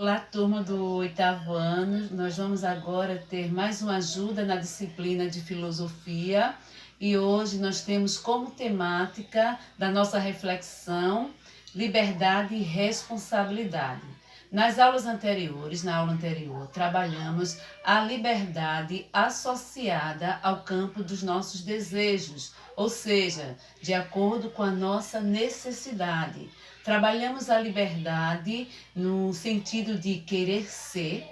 Olá, turma do oitavo ano. Nós vamos agora ter mais uma ajuda na disciplina de filosofia e hoje nós temos como temática da nossa reflexão liberdade e responsabilidade. Nas aulas anteriores, na aula anterior, trabalhamos a liberdade associada ao campo dos nossos desejos, ou seja, de acordo com a nossa necessidade. Trabalhamos a liberdade no sentido de querer ser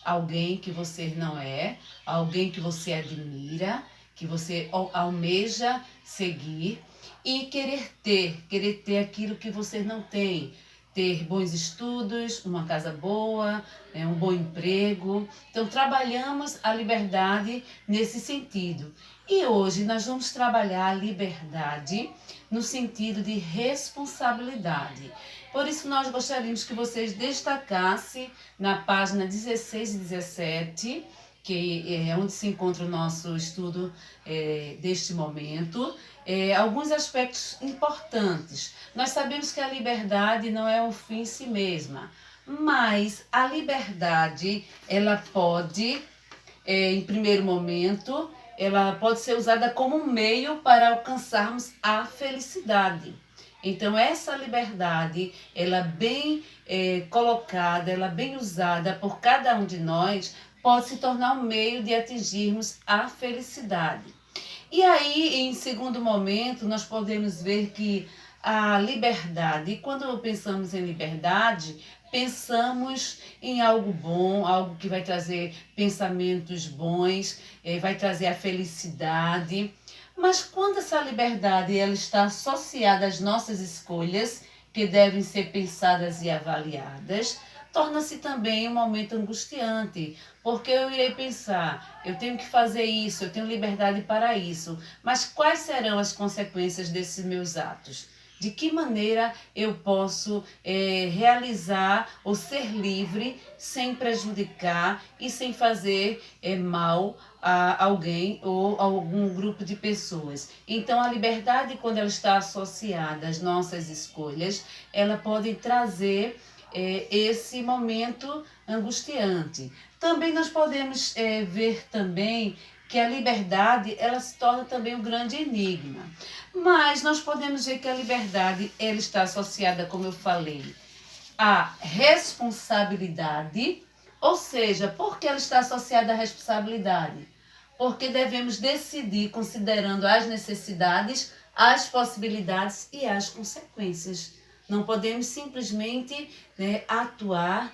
alguém que você não é, alguém que você admira, que você almeja seguir e querer ter aquilo que você não tem, ter bons estudos, uma casa boa, um bom emprego. Então, trabalhamos a liberdade nesse sentido. E hoje nós vamos trabalhar a liberdade no sentido de responsabilidade. Por isso, nós gostaríamos que vocês destacassem na página 16 e 17, que é onde se encontra o nosso estudo deste momento, alguns aspectos importantes. Nós sabemos que a liberdade não é um fim em si mesma, mas a liberdade, ela pode, em primeiro momento, ela pode ser usada como um meio para alcançarmos a felicidade. Então, essa liberdade, ela bem colocada, ela bem usada por cada um de nós, pode se tornar um meio de atingirmos a felicidade. E aí, em segundo momento, nós podemos ver que a liberdade, e quando pensamos em liberdade, pensamos em algo bom, algo que vai trazer pensamentos bons, vai trazer a felicidade. Mas quando essa liberdade ela está associada às nossas escolhas, que devem ser pensadas e avaliadas, torna-se também um momento angustiante, porque eu irei pensar, eu tenho que fazer isso, eu tenho liberdade para isso, mas quais serão as consequências desses meus atos? De que maneira eu posso realizar ou ser livre sem prejudicar e sem fazer mal a alguém ou a algum grupo de pessoas? Então, a liberdade, quando ela está associada às nossas escolhas, ela pode trazer esse momento angustiante. Também nós podemos ver também que a liberdade ela se torna também um grande enigma. Mas nós podemos ver que a liberdade ela está associada, como eu falei, à responsabilidade, ou seja, por que ela está associada à responsabilidade? Porque devemos decidir considerando as necessidades, as possibilidades e as consequências. Não podemos simplesmente atuar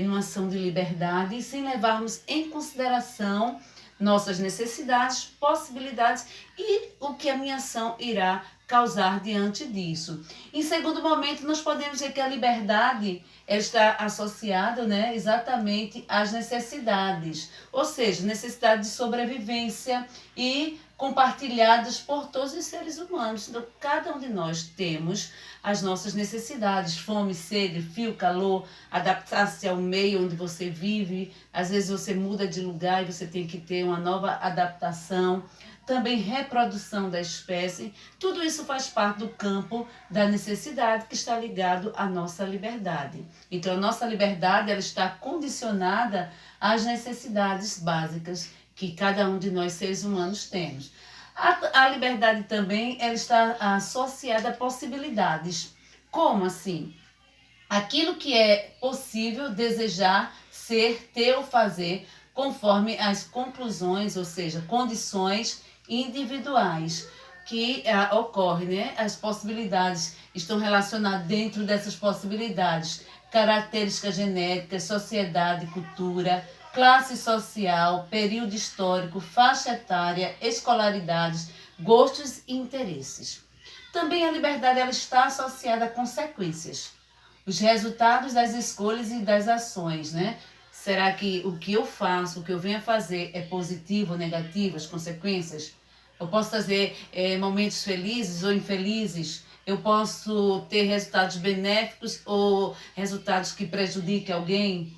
numa ação de liberdade sem levarmos em consideração nossas necessidades, possibilidades e o que a minha ação irá causar diante disso. Em segundo momento, nós podemos ver que a liberdade está associada exatamente às necessidades, ou seja, necessidade de sobrevivência e compartilhadas por todos os seres humanos. Então, cada um de nós temos as nossas necessidades, fome, sede, frio, calor, adaptar-se ao meio onde você vive. Às vezes você muda de lugar e você tem que ter uma nova adaptação. Também reprodução da espécie. Tudo isso faz parte do campo da necessidade que está ligado à nossa liberdade. Então, a nossa liberdade ela está condicionada às necessidades básicas que cada um de nós seres humanos temos. A liberdade também ela está associada a possibilidades. Como assim? Aquilo que é possível desejar, ser, ter ou fazer conforme as conclusões, ou seja, condições individuais que ocorrem, As possibilidades estão relacionadas dentro dessas possibilidades, características genéticas, sociedade, cultura, classe social, período histórico, faixa etária, escolaridades, gostos e interesses. Também a liberdade ela está associada a consequências, os resultados das escolhas e das ações, Será que o que eu faço, o que eu venho a fazer é positivo ou negativo, as consequências? Eu posso trazer momentos felizes ou infelizes? Eu posso ter resultados benéficos ou resultados que prejudiquem alguém,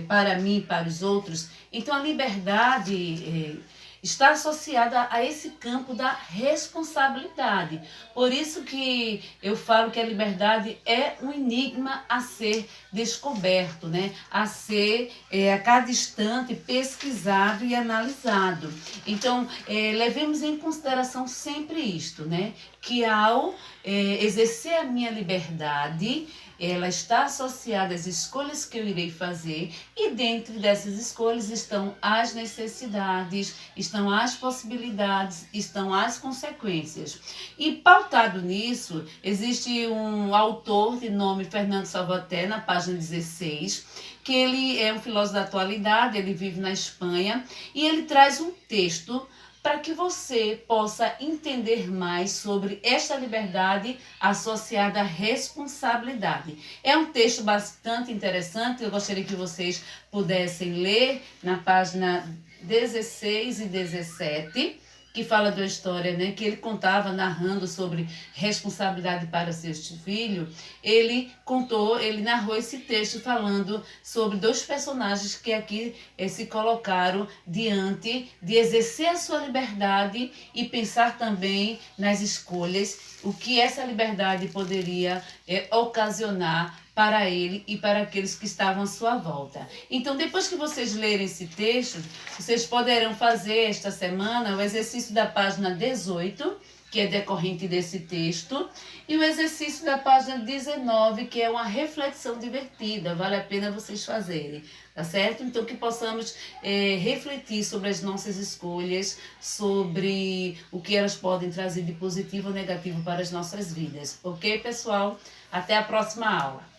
para mim, para os outros? Então, a liberdade está associada a esse campo da responsabilidade. Por isso que eu falo que a liberdade é um enigma a ser descoberto, né? A ser a cada instante pesquisado e analisado. Então, levemos em consideração sempre isto, né? Que ao exercer a minha liberdade, ela está associada às escolhas que eu irei fazer, e dentro dessas escolhas estão as necessidades, estão as possibilidades, estão as consequências. E pautado nisso, existe um autor de nome Fernando Salvater, na página 16, que ele é um filósofo da atualidade, ele vive na Espanha, e ele traz um texto para que você possa entender mais sobre esta liberdade associada à responsabilidade. É um texto bastante interessante, eu gostaria que vocês pudessem ler na página 16 e 17, que fala da história, né, que ele contava, narrando sobre responsabilidade para seus filhos. Ele narrou esse texto falando sobre dois personagens que aqui se colocaram diante de exercer a sua liberdade e pensar também nas escolhas, o que essa liberdade poderia ocasionar para ele e para aqueles que estavam à sua volta. Então, depois que vocês lerem esse texto, vocês poderão fazer esta semana o exercício da página 18, que é decorrente desse texto, e o exercício da página 19, que é uma reflexão divertida, vale a pena vocês fazerem, tá certo? Então, que possamos refletir sobre as nossas escolhas, sobre o que elas podem trazer de positivo ou negativo para as nossas vidas. Ok, pessoal? Até a próxima aula.